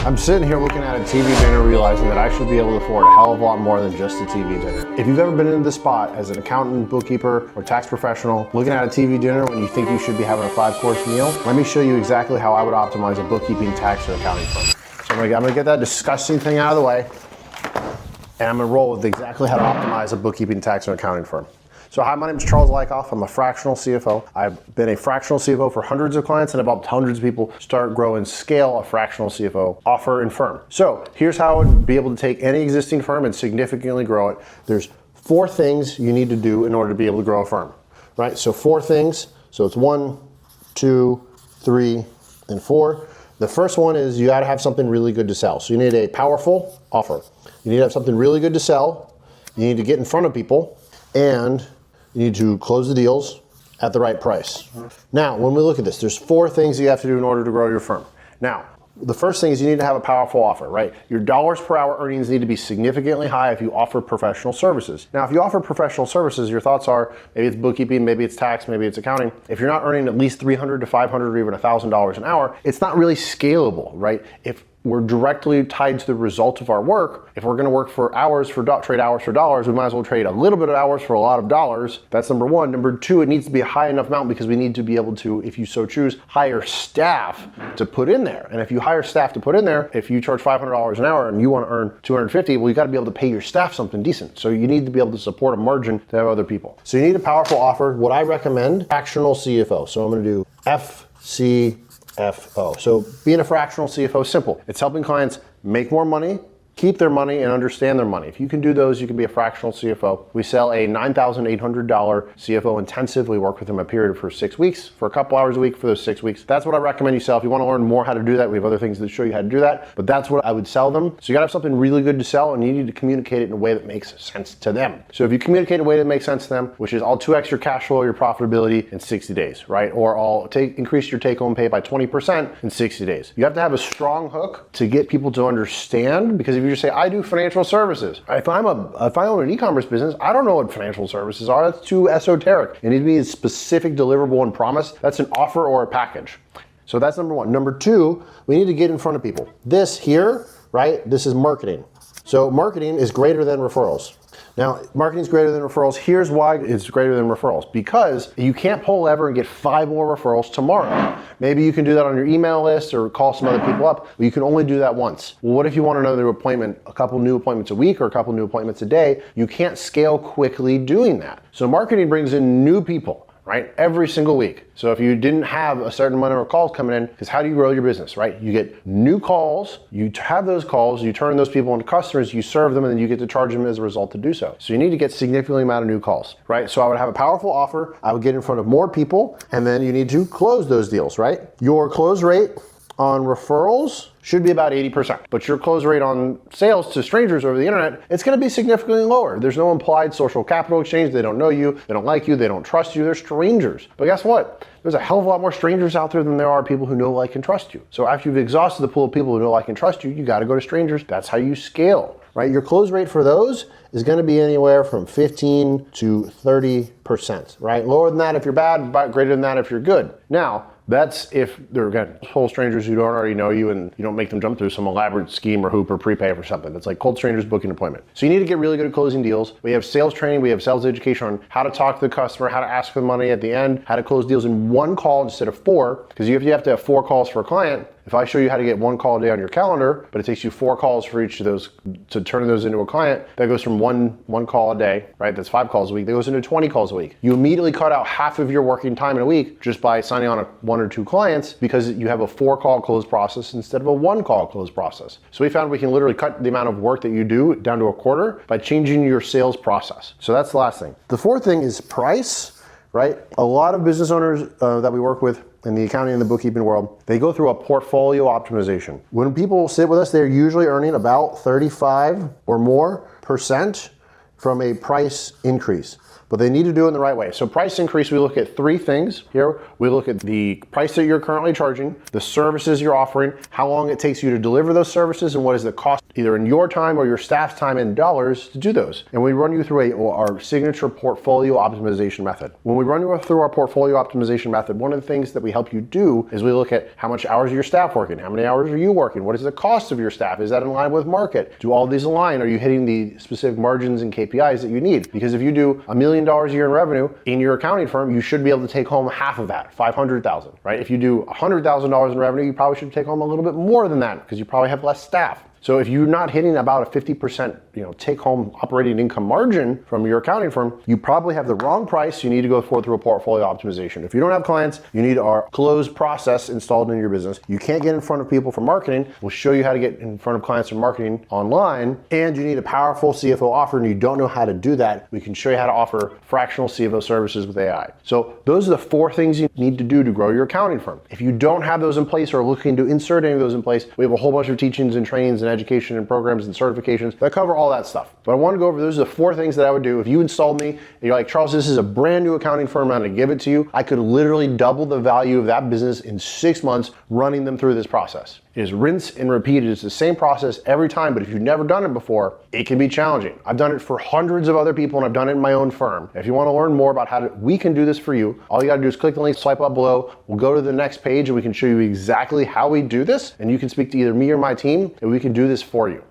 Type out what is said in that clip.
I'm sitting here looking at a TV dinner realizing that I should be able to afford a hell of a lot more than just a TV dinner. If you've ever been in this spot as an accountant, bookkeeper, or tax professional, looking at a TV dinner when you think you should be having a 5-course meal, let me show you exactly how I would optimize a bookkeeping, tax, or accounting firm. So I'm gonna get that disgusting thing out of the way, and I'm gonna roll with exactly how to optimize a bookkeeping, tax, or accounting firm. So hi, my name is Charles Lykoff. I'm a fractional CFO. I've been a fractional CFO for hundreds of clients and about hundreds of people start, grow, and scale a fractional CFO offer and firm. So here's how I would be able to take any existing firm and significantly grow it. There's 4 things you need to do in order to be able to grow a firm, right? So 4 things. So it's 1, 2, 3, and 4. The first one is you gotta have something really good to sell. So you need a powerful offer. You need to have something really good to sell. You need to get in front of people, and you need to close the deals at the right price. Now, when we look at this, there's 4 things you have to do in order to grow your firm. Now, the first thing is you need to have a powerful offer, right? Your dollars per hour earnings need to be significantly high if you offer professional services. Now, if you offer professional services, your thoughts are, maybe it's bookkeeping, maybe it's tax, maybe it's accounting. If you're not earning at least $300 to $500 or even $1,000 an hour, it's not really scalable, right? If we're directly tied to the result of our work, if we're gonna work for hours, trade hours for dollars, we might as well trade a little bit of hours for a lot of dollars. That's number 1. Number 2, it needs to be a high enough amount because we need to be able to, if you so choose, hire staff to put in there. And if you hire staff to put in there, if you charge $500 an hour and you wanna earn $250, well, you gotta be able to pay your staff something decent. So you need to be able to support a margin to have other people. So you need a powerful offer. What I recommend, fractional CFO. So I'm gonna do FCFO. So being a fractional CFO is simple. It's helping clients make more money, keep their money, and understand their money. If you can do those, you can be a fractional CFO. We sell a $9,800 CFO intensive. We work with them a period for 6 weeks, for a couple hours a week for those 6 weeks. That's what I recommend you sell. If you want to learn more how to do that, we have other things that show you how to do that, but that's what I would sell them. So you gotta have something really good to sell, and you need to communicate it in a way that makes sense to them. So if you communicate in a way that makes sense to them, which is I'll 2x your cash flow, your profitability in 60 days, right? Or I'll increase your take-home pay by 20% in 60 days. You have to have a strong hook to get people to understand, because if you just say, I do financial services. If I own an e-commerce business, I don't know what financial services are. That's too esoteric. It needs to be a specific deliverable and promise. That's an offer or a package. So that's number 1. Number 2, we need to get in front of people. This here, right? This is marketing. So marketing is greater than referrals. Now, marketing is greater than referrals. Here's why it's greater than referrals. Because you can't pull a lever and get 5 more referrals tomorrow. Maybe you can do that on your email list or call some other people up, but you can only do that once. Well, what if you want another appointment, a couple new appointments a week or a couple new appointments a day? You can't scale quickly doing that. So marketing brings in new people, right? Every single week. So if you didn't have a certain amount of calls coming in, because how do you grow your business, right? You get new calls, you have those calls, you turn those people into customers, you serve them, and then you get to charge them as a result to do so. So you need to get significantly amount of new calls, right? So I would have a powerful offer, I would get in front of more people, and then you need to close those deals, right? Your close rate on referrals should be about 80%, but your close rate on sales to strangers over the internet, it's gonna be significantly lower. There's no implied social capital exchange. They don't know you, they don't like you, they don't trust you, they're strangers. But guess what? There's a hell of a lot more strangers out there than there are people who know, like, and trust you. So after you've exhausted the pool of people who know, like, and trust you, you gotta go to strangers. That's how you scale, right? Your close rate for those is gonna be anywhere from 15 to 30%, right? Lower than that if you're bad, but greater than that if you're good. Now, that's if they're, again, whole strangers who don't already know you and you don't make them jump through some elaborate scheme or hoop or prepay for something. That's like cold strangers booking an appointment. So you need to get really good at closing deals. We have sales training, we have sales education on how to talk to the customer, how to ask for the money at the end, how to close deals in 1 call instead of 4, because you have to have 4 calls for a client. If I show you how to get 1 call a day on your calendar, but it takes you 4 calls for each of those to turn those into a client, that goes from one call a day, right? That's 5 calls a week. That goes into 20 calls a week. You immediately cut out half of your working time in a week just by signing on 1 or 2 clients, because you have a 4-call close process instead of a 1-call close process. So we found we can literally cut the amount of work that you do down to a quarter by changing your sales process. So that's the last thing. The 4th thing is price, right? A lot of business owners that we work with in the accounting and the bookkeeping world, they go through a portfolio optimization. When people sit with us, they're usually earning about 35 or more % from a price increase, but they need to do it in the right way. So price increase, we look at 3 things here. We look at the price that you're currently charging, the services you're offering, how long it takes you to deliver those services, and what is the cost either in your time or your staff's time in dollars to do those. And we run you through our signature portfolio optimization method. When we run you through our portfolio optimization method, one of the things that we help you do is we look at how much hours are your staff working, how many hours are you working, what is the cost of your staff, is that in line with market, do all these align, are you hitting the specific margins and KPIs that you need? Because if you do $1 million a year in revenue in your accounting firm, you should be able to take home half of that, $500,000, right? If you do $100,000 in revenue, you probably should take home a little bit more than that because you probably have less staff. So if you're not hitting about a 50% take-home operating income margin from your accounting firm, you probably have the wrong price. You need to go through a portfolio optimization. If you don't have clients, you need our close process installed in your business. You can't get in front of people for marketing. We'll show you how to get in front of clients for marketing online. And you need a powerful CFO offer, and you don't know how to do that. We can show you how to offer fractional CFO services with AI. So those are the 4 things you need to do to grow your accounting firm. If you don't have those in place or are looking to insert any of those in place, we have a whole bunch of teachings and trainings and education and programs and certifications that cover all that stuff. But I want to go over, those are the 4 things that I would do. If you installed me and you're like, Charles, this is a brand new accounting firm, I'm going to give it to you, I could literally double the value of that business in 6 months running them through this process. It is rinse and repeat. It's the same process every time, but if you've never done it before, it can be challenging. I've done it for hundreds of other people, and I've done it in my own firm. If you want to learn more about how we can do this for you, all you got to do is click the link, swipe up below. We'll go to the next page and we can show you exactly how we do this, and you can speak to either me or my team, and we can do this for you.